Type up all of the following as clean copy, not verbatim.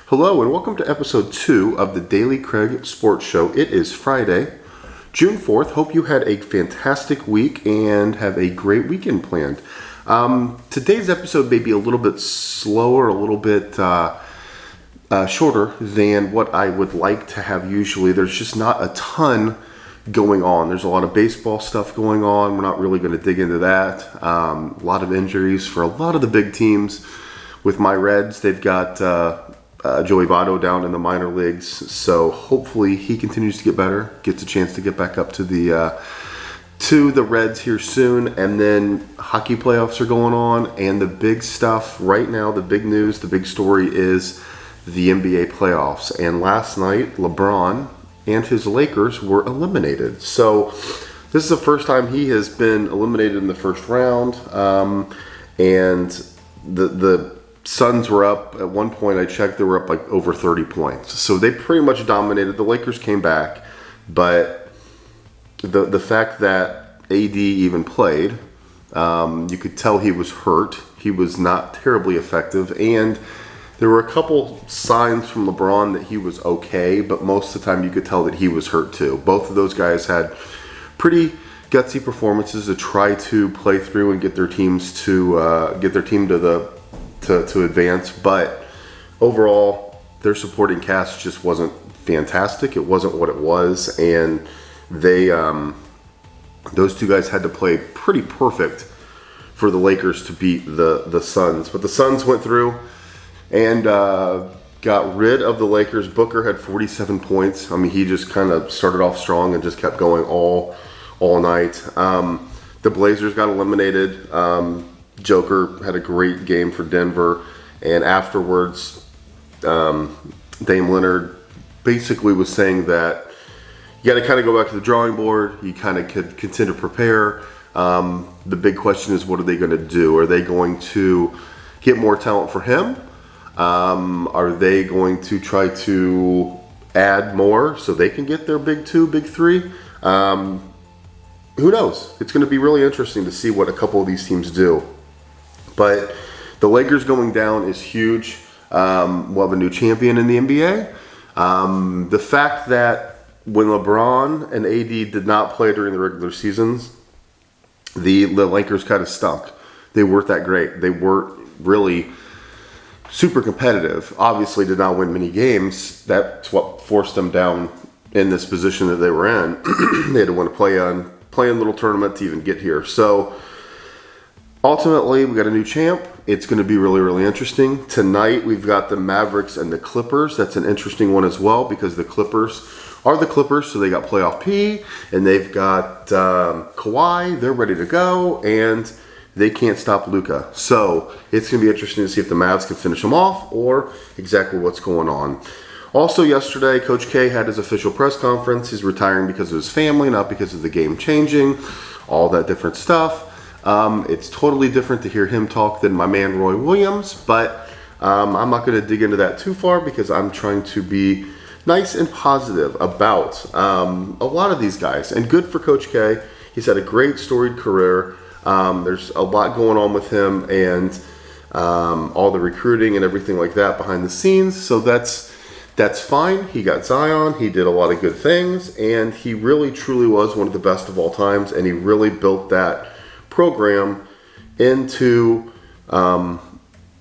Hello and welcome to episode 2 of the Daily Craig Sports Show. It is Friday, June 4th. Hope you had a fantastic week and have a great weekend planned. Today's episode may be a little bit slower, a little bit shorter than what I would like to have usually. There's just not a ton going on. There's a lot of baseball stuff going on. We're not really going to dig into that. A lot of injuries for a lot of the big teams. With my Reds, they've got Joey Votto down in the minor leagues, so hopefully he continues to get better, gets a chance to get back up to the Reds here soon. And then hockey playoffs are going on, and the big stuff right now, the big news, the big story is the NBA playoffs. And last night, LeBron and his Lakers were eliminated. So this is the first time he has been eliminated in the first round, and the Suns were up. At one point I checked, they were up like over 30 points. So they pretty much dominated. The Lakers came back, but the fact that AD even played, you could tell he was hurt. He was not terribly effective, and there were a couple signs from LeBron that he was okay, but most of the time you could tell that he was hurt too. Both of those guys had pretty gutsy performances to try to play through and get their teams to to advance, but overall their supporting cast just wasn't fantastic. It wasn't what it was, and they those two guys had to play pretty perfect for the Lakers to beat the Suns. But the Suns went through and got rid of the Lakers. Booker had 47 points. I mean, he just kind of started off strong and just kept going all night. The Blazers got eliminated. Joker had a great game for Denver, and afterwards, Dame Leonard basically was saying that you got to kind of go back to the drawing board. You kind of could continue to prepare. The big question is, what are they going to do? Are they going to get more talent for him? Are they going to try to add more so they can get their big two, big three? Who knows? It's going to be really interesting to see what a couple of these teams do. But the Lakers going down is huge. We'll have a new champion in the NBA. The fact that when LeBron and AD did not play during the regular seasons, the Lakers kind of stunk. They weren't that great. They weren't really super competitive. Obviously did not win many games. That's what forced them down in this position that they were in. They had to want to play a little tournament to even get here. So ultimately, we got a new champ. It's going to be really, really interesting. Tonight, we've got the Mavericks and the Clippers. That's an interesting one as well, because the Clippers are the Clippers, so they got playoff P, and they've got Kawhi. They're ready to go, and they can't stop Luka. So it's going to be interesting to see if the Mavs can finish them off or exactly what's going on. Also yesterday, Coach K had his official press conference. He's retiring because of his family, not because of the game changing, all that different stuff. It's totally different to hear him talk than my man Roy Williams, but I'm not going to dig into that too far because I'm trying to be nice and positive about a lot of these guys. And good for Coach K. He's had a great storied career. There's a lot going on with him and all the recruiting and everything like that behind the scenes. So that's fine. He got Zion. He did a lot of good things, and he really truly was one of the best of all times, and he really built that program into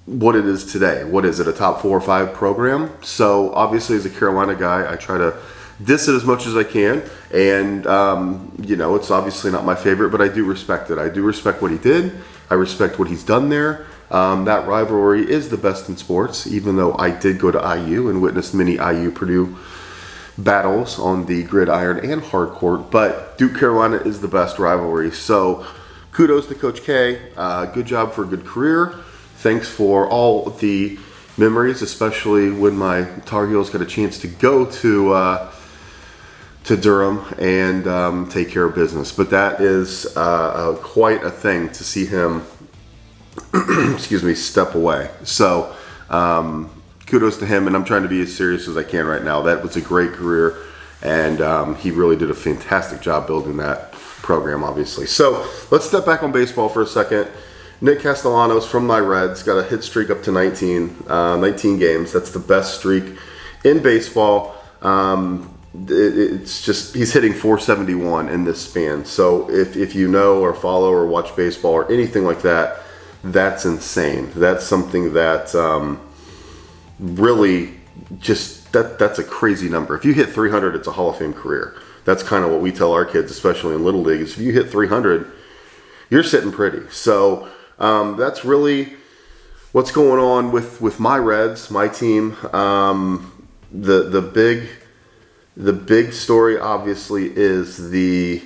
what it is today. What is it, a top 4 or 5 program? So obviously as a Carolina guy, I try to diss it as much as I can, and it's obviously not my favorite, but I do respect it. I do respect what he did. I respect what he's done there. That rivalry is the best in sports, even though I did go to IU and witnessed many IU-Purdue battles on the gridiron and hard court, but Duke-Carolina is the best rivalry. So kudos to Coach K. Good job for a good career. Thanks for all the memories, especially when my Tar Heels got a chance to go to Durham and take care of business. But that is quite a thing to see him, step away. So kudos to him, and I'm trying to be as serious as I can right now. That was a great career, and he really did a fantastic job building that program, obviously. So let's step back on baseball for a second. Nick Castellanos from my Reds got a hit streak up to 19 games. That's the best streak in baseball. It's just he's hitting 471 in this span. So if you know or follow or watch baseball or anything like that, that's insane. That's something that really just that's a crazy number. If you hit 300, it's a Hall of Fame career. That's kind of what we tell our kids, especially in Little League, is if you hit 300, you're sitting pretty. So that's really what's going on with my Reds, my team. The big story obviously is the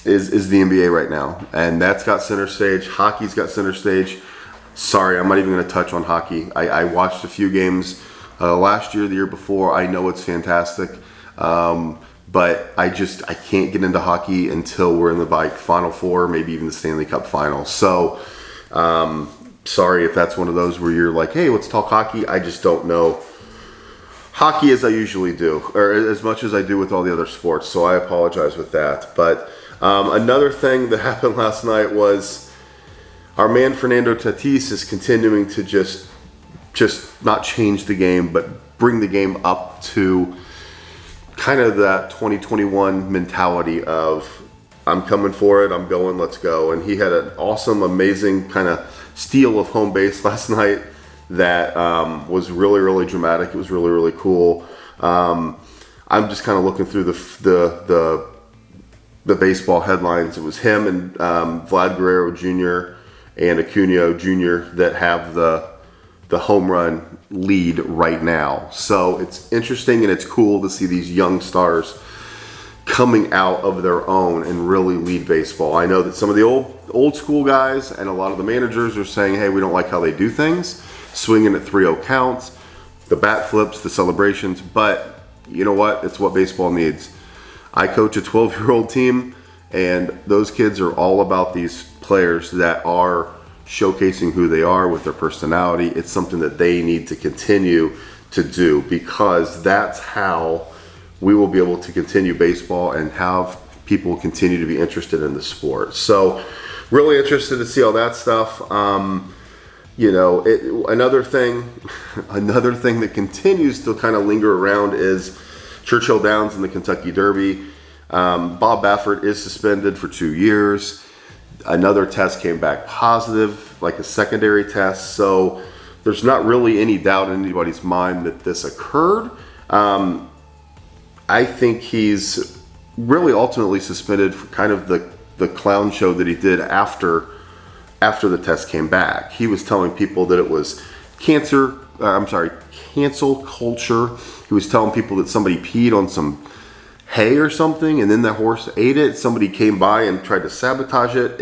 NBA right now, and that's got center stage. Hockey's got center stage. Sorry, I'm not even going to touch on hockey. I watched a few games last year, the year before. I know it's fantastic. But I can't get into hockey until we're in the Final Four, maybe even the Stanley Cup Final. So, sorry if that's one of those where you're like, hey, let's talk hockey. I just don't know hockey as I usually do, or as much as I do with all the other sports. So I apologize with that. But another thing that happened last night was our man Fernando Tatis is continuing to just not change the game, but bring the game up to kind of that 2021 mentality of I'm coming for it, I'm going, let's go. And he had an awesome, amazing kind of steal of home base last night that was really, really dramatic. It was really, really cool. I'm just kind of looking through the baseball headlines. It was him and Vlad Guerrero Jr. and Acuna Jr. that have the home run lead right now. So it's interesting and it's cool to see these young stars coming out of their own and really lead baseball. I know that some of the old school guys and a lot of the managers are saying, hey, we don't like how they do things, swinging at 3-0 counts, the bat flips, the celebrations, but you know what? It's what baseball needs. I coach a 12-year-old team, and those kids are all about these players that are showcasing who they are with their personality. It's something that they need to continue to do, because that's how we will be able to continue baseball and have people continue to be interested in the sport. So really interested to see all that stuff. Another thing that continues to kind of linger around is Churchill Downs in the Kentucky Derby. Bob Baffert is suspended for 2 years. Another test came back positive, like a secondary test. So there's not really any doubt in anybody's mind that this occurred. I think he's really ultimately suspended for kind of the clown show that he did after the test came back. He was telling people that it was cancel culture. He was telling people that somebody peed on some hay or something, and then that horse ate it. Somebody came by and tried to sabotage it.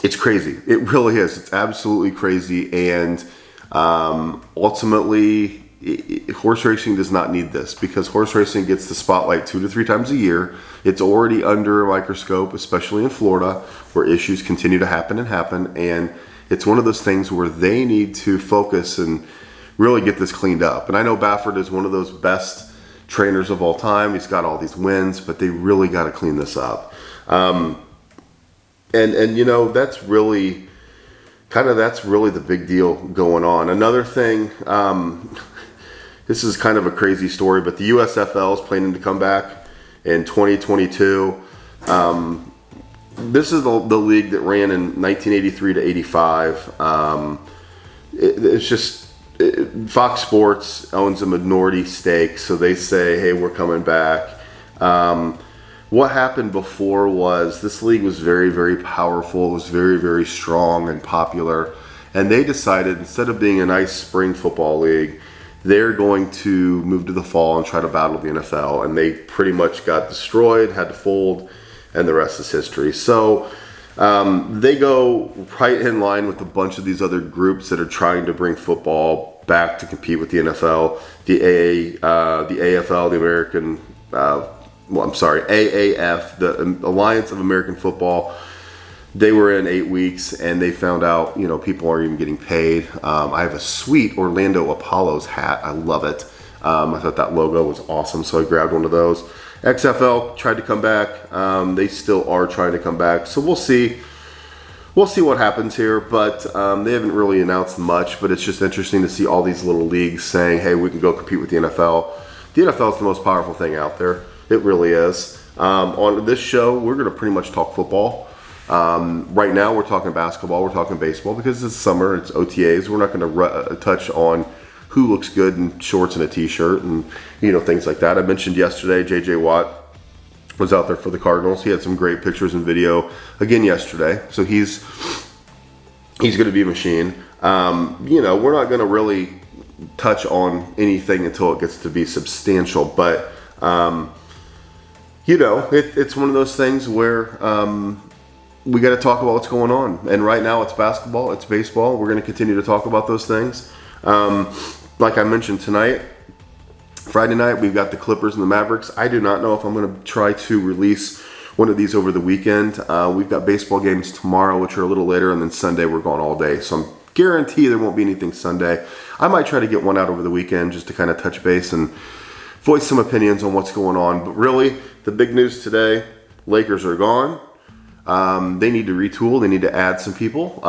It's crazy. It really is. It's absolutely crazy. And ultimately, horse racing does not need this, because horse racing gets the spotlight 2 to 3 times a year. It's already under a microscope, especially in Florida, where issues continue to happen. And it's one of those things where they need to focus and really get this cleaned up. And I know Baffert is one of those best trainers of all time. He's got all these wins, but they really got to clean this up. That's really the big deal going on. Another thing, this is kind of a crazy story, but the USFL is planning to come back in 2022. This is the league that ran in 1983 to 85. Fox Sports owns a minority stake, so they say, hey, we're coming back. What happened before was this league was very, very powerful. It was very, very strong and popular. And they decided, instead of being a nice spring football league, they're going to move to the fall and try to battle the NFL. And they pretty much got destroyed, had to fold, and the rest is history. So they go right in line with a bunch of these other groups that are trying to bring football back to compete with the NFL. The AFL, the American, AAF, the Alliance of American Football. They were in 8 weeks, and they found out, people aren't even getting paid. I have a sweet Orlando Apollos hat. I love it. I thought that logo was awesome, so I grabbed one of those. XFL tried to come back. They still are trying to come back. So we'll see. We'll see what happens here, but they haven't really announced much, but it's just interesting to see all these little leagues saying, hey, we can go compete with the NFL. The NFL is the most powerful thing out there. It really is. On this show, we're going to pretty much talk football. Right now, we're talking basketball, we're talking baseball, because it's summer, it's OTAs. We're not going to touch on who looks good in shorts and a t-shirt and things like that. I mentioned yesterday, J.J. Watt was out there for the Cardinals. He had some great pictures and video again yesterday. So he's going to be a machine. We're not going to really touch on anything until it gets to be substantial. But, it's one of those things where we got to talk about what's going on. And right now it's basketball, it's baseball. We're going to continue to talk about those things. Like I mentioned tonight, Friday night, we've got the Clippers and the Mavericks. I do not know if I'm going to try to release one of these over the weekend. We've got baseball games tomorrow, which are a little later, and then Sunday we're going all day. So I'm guarantee there won't be anything Sunday. I might try to get one out over the weekend just to kind of touch base and voice some opinions on what's going on. But really, the big news today, Lakers are gone. They need to retool. They need to add some people.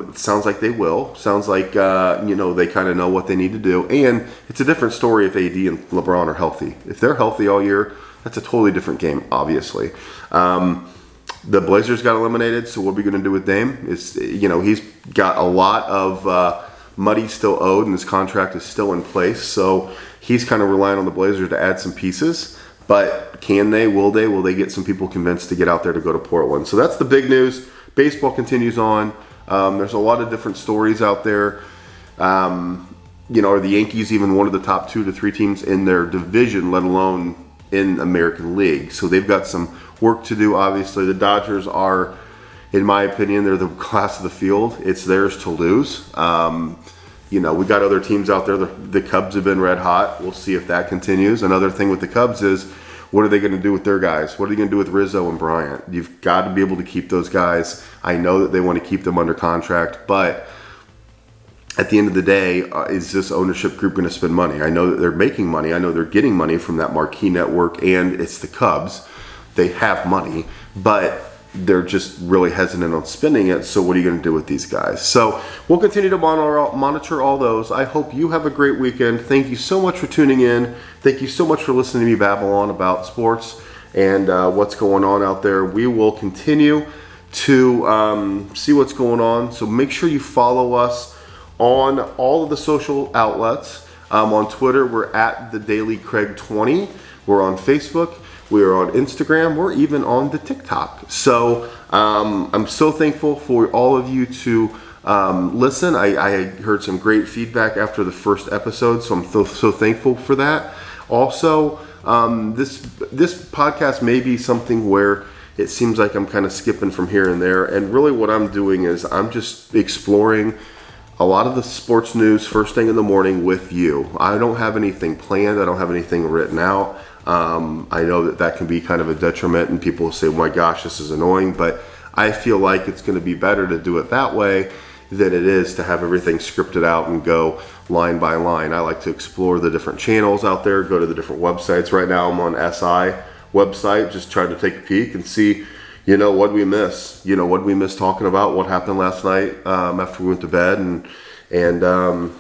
It sounds like they will. Sounds like, they kind of know what they need to do. And it's a different story if AD and LeBron are healthy. If they're healthy all year, that's a totally different game, obviously. The Blazers got eliminated, so what are we going to do with Dame? He's got a lot of money still owed, and his contract is still in place. So he's kind of relying on the Blazers to add some pieces. But can they? Will they? Will they get some people convinced to get out there to go to Portland? So that's the big news. Baseball continues on. There's a lot of different stories out there. Are the Yankees even one of the top 2 to 3 teams in their division, let alone in American League? So they've got some work to do, obviously. The Dodgers are, in my opinion, they're the class of the field. It's theirs to lose. We got other teams out there. The Cubs have been red hot. We'll see if that continues. Another thing with the Cubs is, what are they going to do with their guys? What are they going to do with Rizzo and Bryant? You've got to be able to keep those guys. I know that they want to keep them under contract, but at the end of the day, is this ownership group going to spend money? I know that they're making money. I know they're getting money from that marquee network, and it's the Cubs. They have money, but they're just really hesitant on spending it. So what are you going to do with these guys? So we'll continue to monitor all those. I hope you have a great weekend. Thank you so much for tuning in. Thank you so much for listening to me babble on about sports and what's going on out there. We will continue to see what's going on. So make sure you follow us on all of the social outlets. On Twitter, we're at the Daily Craig 20. We're on Facebook. We are on Instagram. We're even on the TikTok. So I'm so thankful for all of you to listen. I heard some great feedback after the first episode, so I'm so thankful for that. Also, this podcast may be something where it seems like I'm kind of skipping from here and there. And really what I'm doing is I'm just exploring a lot of the sports news first thing in the morning with you. I don't have anything planned. I don't have anything written out. I know that can be kind of a detriment, and people will say, oh my gosh, this is annoying, but I feel like it's going to be better to do it that way than it is to have everything scripted out and go line by line. I like to explore the different channels out there, go to the different websites. Right now I'm on SI website, just trying to take a peek and see, what we miss. What we miss talking about, what happened last night after we went to bed, and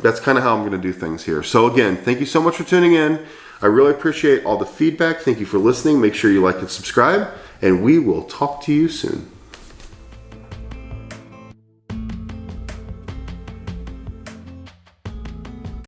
that's kind of how I'm going to do things here. So again, thank you so much for tuning in. I really appreciate all the feedback. Thank you for listening. Make sure you like and subscribe, and we will talk to you soon.